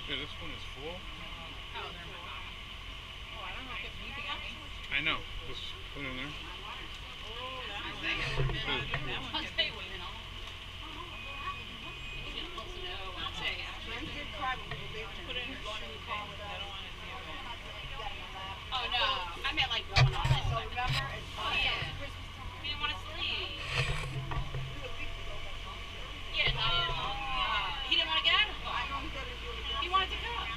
Yeah, this one is full. Oh, they're in my bottom. Oh, I don't know if it's anything else. I know. Let's put it in there. Oh, that one. That one could be. He's gonna close the door. I'll say, actually. Did cry when we were leaving. Put it in her Going in shoe, the okay? car with I us. don't want to see it. Got in my lap. Oh, no. I meant like going on this So way. remember, it's Oh, yeah. He didn't want to sleep. Yeah, no. He didn't want to get out of the car. He wanted to come.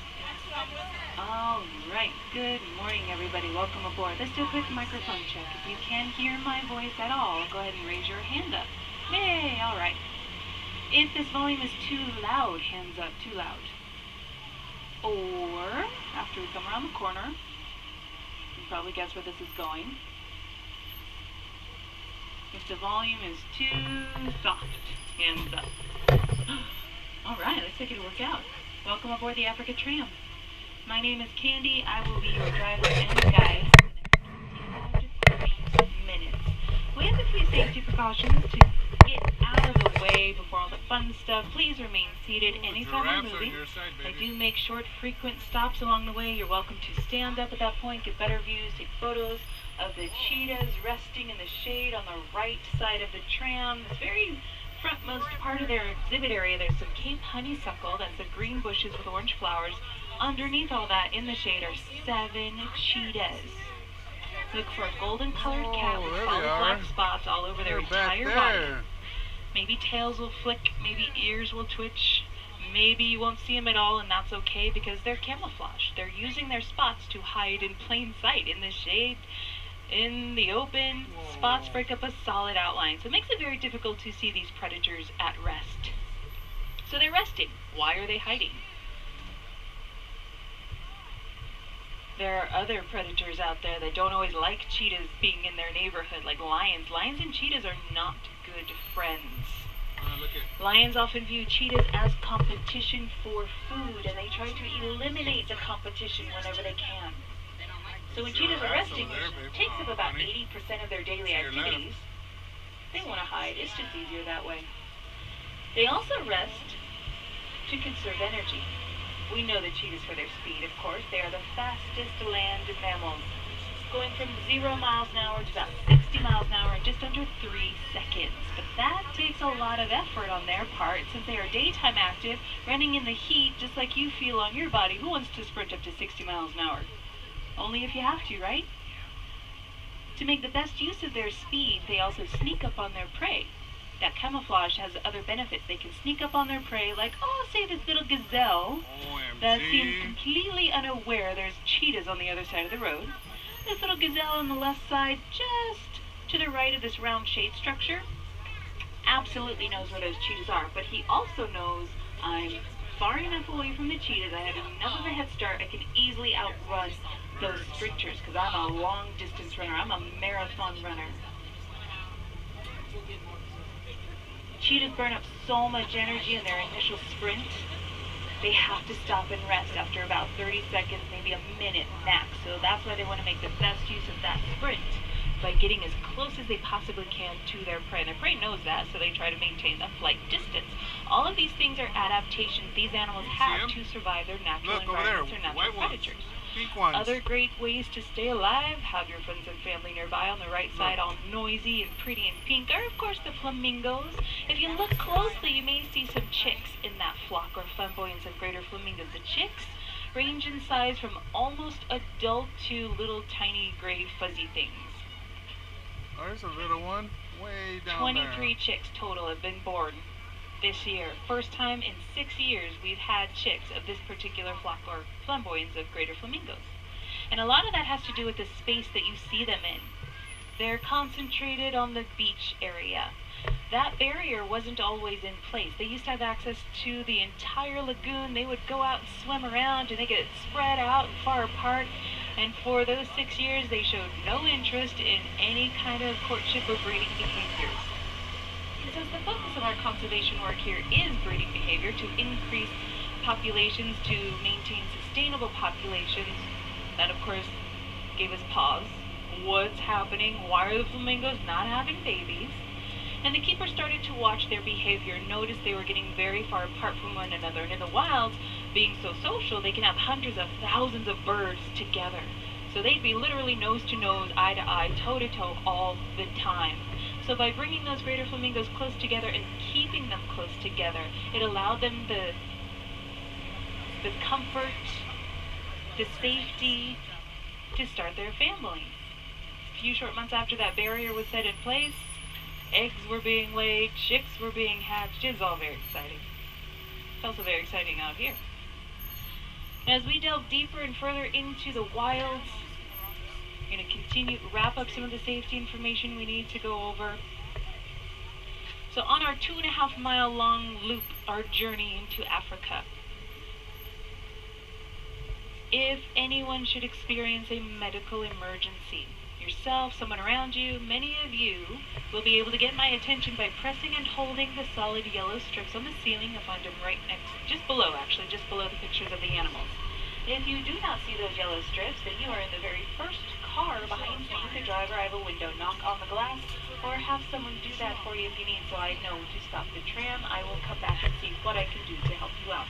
All right. Good morning, everybody. Welcome aboard. Let's do a quick microphone check. If you can hear my voice at all, go ahead and raise your hand up. Yay! All right. If this volume is too loud, hands up. Too loud. Or after we come around the corner, you probably guess where this is going. If the volume is too soft, hands up. All right, let's take it to work out. Welcome aboard the Africa Tram. My name is Candy. I will be your driver and guide for the next 25 to 30 minutes. We have a few safety precautions to get out of the way before all the fun stuff. Please remain seated anytime we're moving. I do make short, frequent stops along the way. You're welcome to stand up at that point, get better views, take photos of the cheetahs resting in the shade on the right side of the tram. This very frontmost part of their exhibit area, there's some Cape honeysuckle. That's the green bushes with orange flowers. Underneath all that, in the shade, are 7 cheetahs. Look for a golden colored cat with solid black spots all over their entire body. Maybe tails will flick, maybe ears will twitch, maybe you won't see them at all, and that's okay because they're camouflage. They're using their spots to hide in plain sight, in the shade, in the open. Spots break up a solid outline, so it makes it very difficult to see these predators at rest. So they're resting. Why are they hiding? There are other predators out there that don't always like cheetahs being in their neighborhood, like lions. Lions and cheetahs are not good friends. Lions often view cheetahs as competition for food, and they try to eliminate the competition whenever they can. So when cheetahs are resting, which takes up about 80% of their daily activities, they want to hide. It's just easier that way. They also rest to conserve energy. We know the cheetahs for their speed, of course. They are the fastest land mammals, going from 0 miles an hour to about 60 miles an hour in just under 3 seconds. But that takes a lot of effort on their part, since they are daytime active, running in the heat just like you feel on your body. Who wants to sprint up to 60 miles an hour? Only if you have to, right? To make the best use of their speed, they also sneak up on their prey. That camouflage has other benefits. They can sneak up on their prey, like, oh, say this little gazelle that seems completely unaware there's cheetahs on the other side of the road. This little gazelle on the left side, just to the right of this round shade structure, absolutely knows where those cheetahs are, but he also knows I'm far enough away from the cheetahs, I have enough of a head start, I can easily outrun those sprinters, because I'm a long distance runner, I'm a marathon runner. Cheetahs burn up so much energy in their initial sprint, they have to stop and rest after about 30 seconds, maybe a minute max. So that's why they want to make the best use of that sprint by getting as close as they possibly can to their prey. And their prey knows that, so they try to maintain the flight distance. All of these things are adaptations these animals have to survive their natural environments or natural predators. Other great ways to stay alive, have your friends and family nearby. On the right side, all noisy and pretty and pink, are of course the flamingos. If you look closely, you may see some chicks in that flock or flamboyance of greater flamingos. The chicks range in size from almost adult to little tiny gray fuzzy things. Oh, there's a little one way down 23 chicks total have been born this year. First time in 6 years we've had chicks of this particular flock or flamboyance of greater flamingos. And a lot of that has to do with the space that you see them in. They're concentrated on the beach area. That barrier wasn't always in place. They used to have access to the entire lagoon. They would go out and swim around, and they get spread out and far apart. And for those 6 years, they showed no interest in any kind of courtship or breeding behaviors. And since the focus of our conservation work here is breeding behavior to increase populations, to maintain sustainable populations, that of course gave us pause. What's happening? Why are the flamingos not having babies? And the keeper started to watch their behavior, noticed they were getting very far apart from one another. And in the wild, being so social, they can have hundreds of thousands of birds together. So they'd be literally nose to nose, eye to eye, toe to toe all the time. So by bringing those greater flamingos close together and keeping them close together, it allowed them the comfort, the safety to start their families. A few short months after that barrier was set in place, eggs were being laid, chicks were being hatched. It's all very exciting. It's also very exciting out here. As we delve deeper and further into the wilds, we're going to continue to wrap up some of the safety information we need to go over. So on our 2.5 mile long loop, our journey into Africa, if anyone should experience a medical emergency, yourself, someone around you, many of you will be able to get my attention by pressing and holding the solid yellow strips on the ceiling. You'll find them right next, just below the pictures of the animals. If you do not see those yellow strips, then you are in the very first car behind me. The driver, I have a window, knock on the glass, or have someone do that for you if you need, so I know to stop the tram. I will come back and see what I can do to help you out.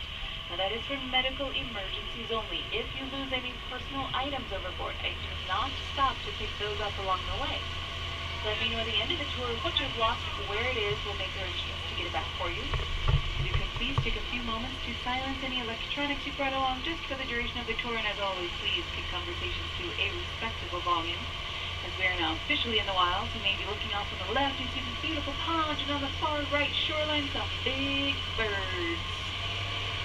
Now that is for medical emergencies only. If you lose any personal items overboard, I do not stop to pick those up along the way. Let me know at the end of the tour what you've lost, where it is. We'll make arrangements to get it back for you. You can please take a few moments to silence any electronics you brought along just for the duration of the tour, and as always, please keep conversations to a respectable volume. As we are now officially in the wilds, you may be looking off on the left, you see some beautiful ponds, and on the far right shoreline, some big birds.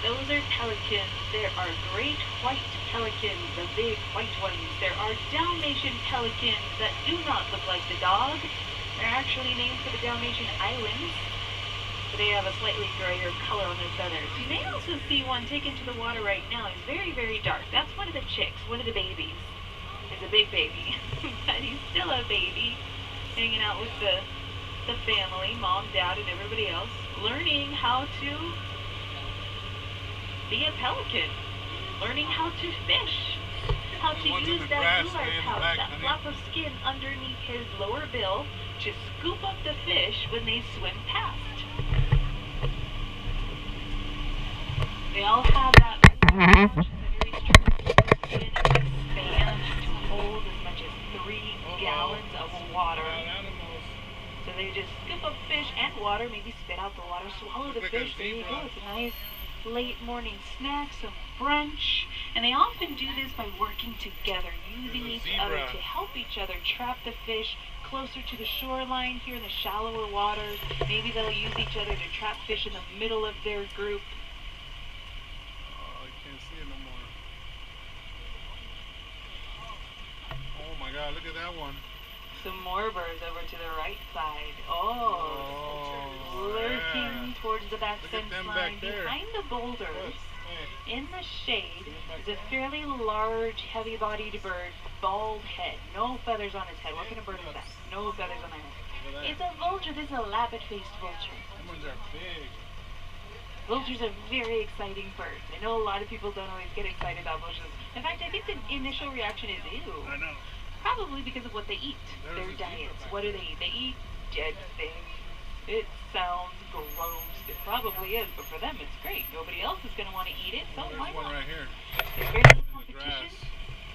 Those are pelicans. There are great white pelicans, the big white ones. There are Dalmatian pelicans that do not look like the dog. They're actually named for the Dalmatian Islands. So they have a slightly grayer color on their feathers. You may also see one taken to the water right now. He's very, very dark. That's one of the chicks, one of the babies. He's a big baby, but he's still a baby, hanging out with the family, mom, dad, and everybody else, learning how to be a pelican, learning how to fish, how to use that gular pouch, that flap of skin underneath his lower bill to scoop up the fish when they swim past. They all have that pouch that very skin expand to hold as much as 3 gallons of water. So they just scoop up fish and water, maybe spit out the water, swallow the fish. There you go. It's a nice late morning snack, some brunch, and they often do this by working together, using each other to help each other trap the fish closer to the shoreline here in the shallower waters. Maybe they'll use each other to trap fish in the middle of their group. Oh, I can't see it no more. Oh my God, look at that one. Some more birds over to the right side. Lurking towards the back fence line. Behind the boulders, in the shade, is a fairly large, heavy-bodied bird, bald head, no feathers on his head. What kind of bird is that? No feathers on their head. It's a vulture. This is a lappet-faced vulture. Them ones are big. Vultures are very exciting birds. I know a lot of people don't always get excited about vultures. In fact, I think the initial reaction is ew. I know. Probably because of what they eat, their diets. What do they eat? They eat dead things. It sounds gross. It probably is, but for them it's great. Nobody else is going to want to eat it, so why not? Right here. There's very little competition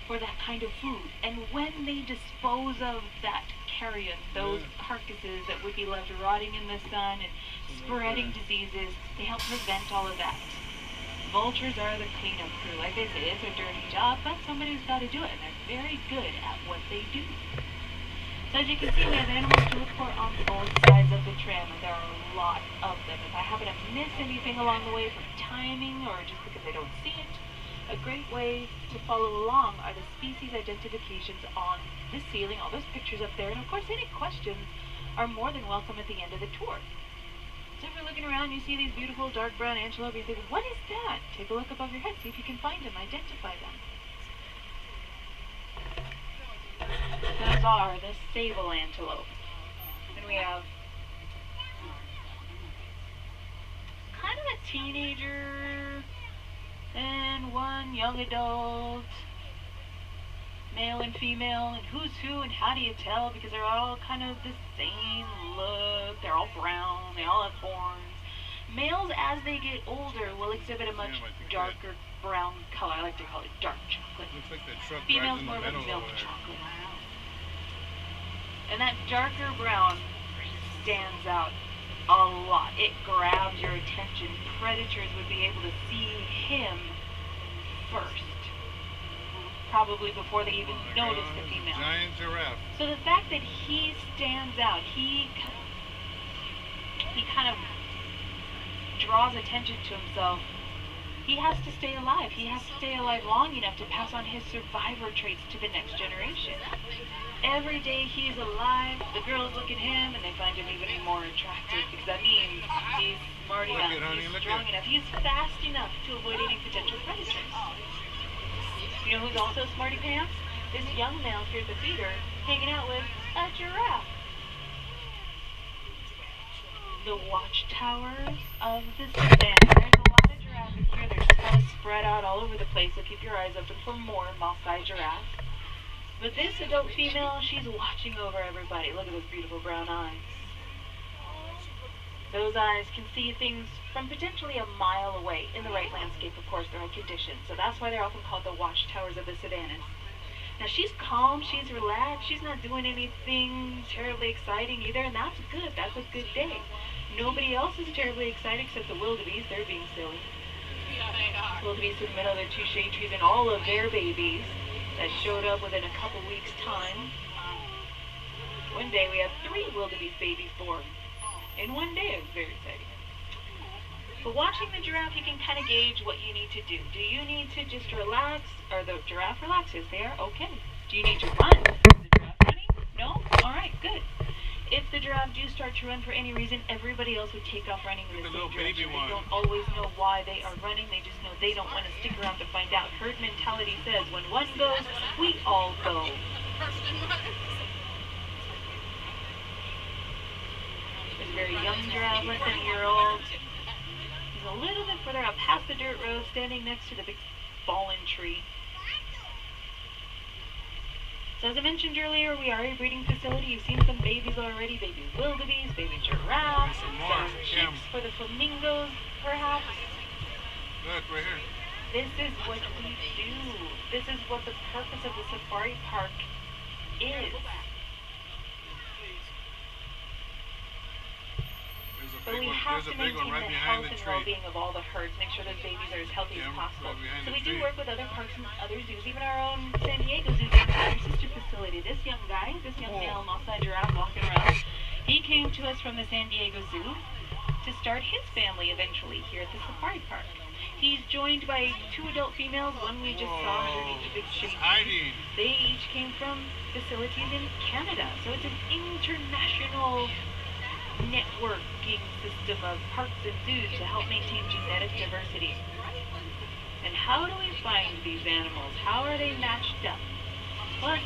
for that kind of food. And when they dispose of that carrion, those carcasses that would be left rotting in the sun and spreading diseases, they help prevent all of that. Vultures are the cleanup crew. Like they say, it's a dirty job, but somebody's got to do it, and they're very good at what they do. So as you can see, we have animals to look for on both sides of the tram, and there are a lot of them. If I happen to miss anything along the way from timing or just because I don't see it, a great way to follow along are the species identifications on the ceiling, all those pictures up there, and of course any questions are more than welcome at the end of the tour. So if you're looking around, you see these beautiful dark brown antelope, you think, what is that? Take a look above your head, see if you can find them, identify them. Those are the sable antelope. And we have kind of a teenager and one young adult, male and female, and who's who and how do you tell, because they're all kind of the same look, they're all brown, they all have horns. Males, as they get older, will exhibit a much darker brown color. I like to call it dark chocolate. Looks like that truck Females drives in more the of a middle milk over there. chocolate. And that darker brown stands out a lot. It grabs your attention. Predators would be able to see him first, probably before they even notice the female. Giant giraffe. So the fact that he stands out, he kind of draws attention to himself. He has to stay alive. He has to stay alive long enough to pass on his survivor traits to the next generation. Every day he's alive, the girls look at him and they find him even more attractive, because that means he's smart enough, he's strong enough, he's fast enough to avoid any potential predators. You know who's also smarty pants? This young male here at the feeder, hanging out with a giraffe. The watchtowers of the savannah. There's a lot of giraffes here. They're just kind of spread out all over the place, so keep your eyes open for more Maasai giraffes. But this adult female, she's watching over everybody. Look at those beautiful brown eyes. Those eyes can see things from potentially a mile away in the right landscape, of course, the right conditions. So that's why they're often called the watchtowers of the savannas. Now she's calm, she's relaxed, she's not doing anything terribly exciting either, and that's good. That's a good day. Nobody else is terribly excited except the wildebeest. They're being silly. Yeah, they are. Wildebeest in the middle of their two shade trees and all of their babies that showed up within a couple weeks' time. One day we had 3 wildebeest babies born. In one day. It was very exciting. But watching the giraffe, you can kind of gauge what you need to do. Do you need to just relax? Or the giraffe relaxes there? Okay. Do you need to run? Is the giraffe running? No? Alright, good. If the giraffe do start to run for any reason, everybody else would take off running in the same direction. They don't always know why they are running. They just know they don't want to stick around to find out. Herd mentality says when one goes, we all go. There's a very young giraffe, less than a year old. He's a little bit further out past the dirt road, standing next to the big fallen tree. So as I mentioned earlier, we are a breeding facility. You've seen some babies already, baby wildebeest, baby giraffes, some chicks for the flamingos, perhaps. Look, right here. This is what we do. This is what the purpose of the safari park is. But we have to maintain the health and well-being of all the herds, make sure those babies are as healthy as possible. So we do work with other parks and other zoos, even our own San Diego Zoo, our sister facility. This young guy, this young male Maasai giraffe walking around, he came to us from the San Diego Zoo to start his family eventually here at the safari park. He's joined by 2 adult females, one we just saw underneath the big shade. They each came from facilities in Canada, so it's an international networking system of parks and zoos to help maintain genetic diversity. And how do we find these animals? How are they matched up? Well,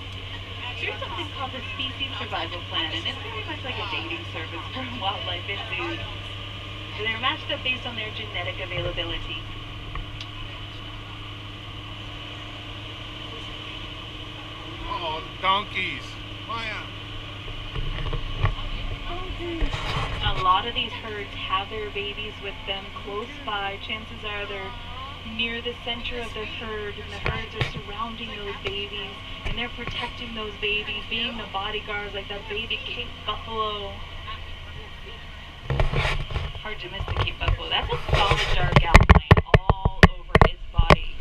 there's something called the Species Survival Plan, and it's very much like a dating service for wildlife and zoos. So they're matched up based on their genetic availability. Oh, donkeys. Maya. A lot of these herds have their babies with them close by. Chances are they're near the center of the herd, and the herds are surrounding those babies, and they're protecting those babies, being the bodyguards, like that baby Cape buffalo. Hard to miss the Cape buffalo. That's a solid dark outline all over its body.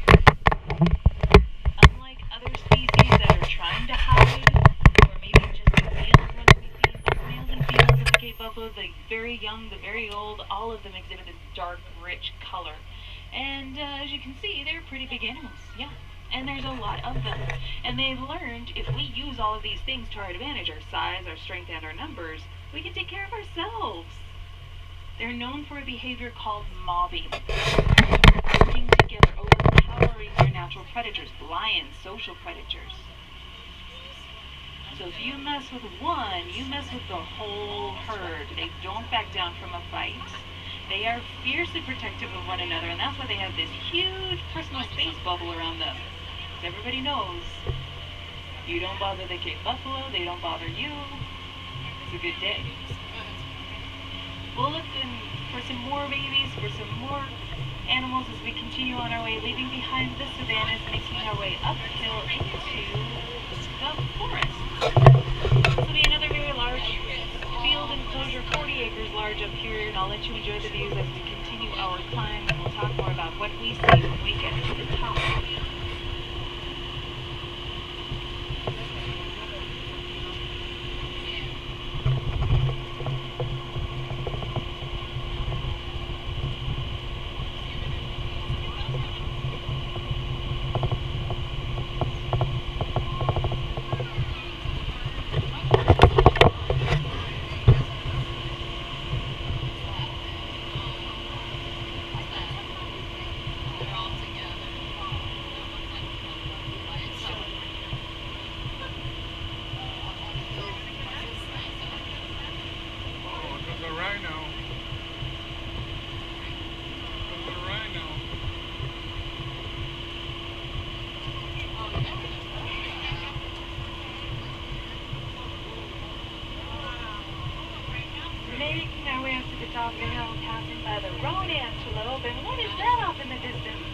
Unlike other species that are trying to hide, or maybe just the males want to be seen, males and females of the Cape buffalo, the very young, the very old, all of them exhibit this dark, rich color. And as you can see, they're pretty big animals, yeah. And there's a lot of them. And they've learned if we use all of these things to our advantage, our size, our strength, and our numbers, we can take care of ourselves. They're known for a behavior called mobbing. Working together, overpowering their natural predators, lions, social predators. So if you mess with one, you mess with the whole herd. They don't back down from a fight. They are fiercely protective of one another, and that's why they have this huge personal space bubble around them. Because everybody knows you don't bother the Cape buffalo, they don't bother you. It's a good day. Bullets and for some more babies, for some more animals as we continue on our way, leaving behind the savannas, making our way uphill into the forest. This will be another very large field enclosure, 40 acres large up here, and I'll let you enjoy the views as we continue our climb, and we'll talk more about what we see when we get to the top. Making our way up to the top of the hill, passing by the roan antelope, and what is that off in the distance?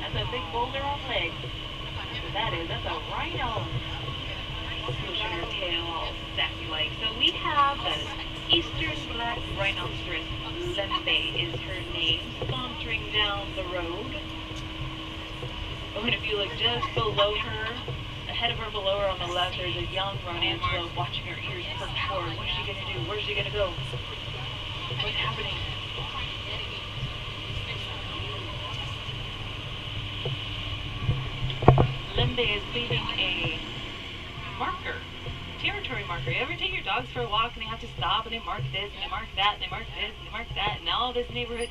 That's a big boulder on legs. That's a rhino. Pushing her tail all sassy like. So we have the eastern black rhinoceros. Lembe is her name, sauntering down the road. Oh, and if you look just below her, ahead of her, below her on the left, there's a young roan antelope watching her ears perked forward. What is she going to do? Where's she going to go? What's happening? Lembe is leaving a marker, territory marker. You ever take your dogs for a walk and they have to stop and they mark this and they mark that and they mark this and they mark that, and all this neighborhood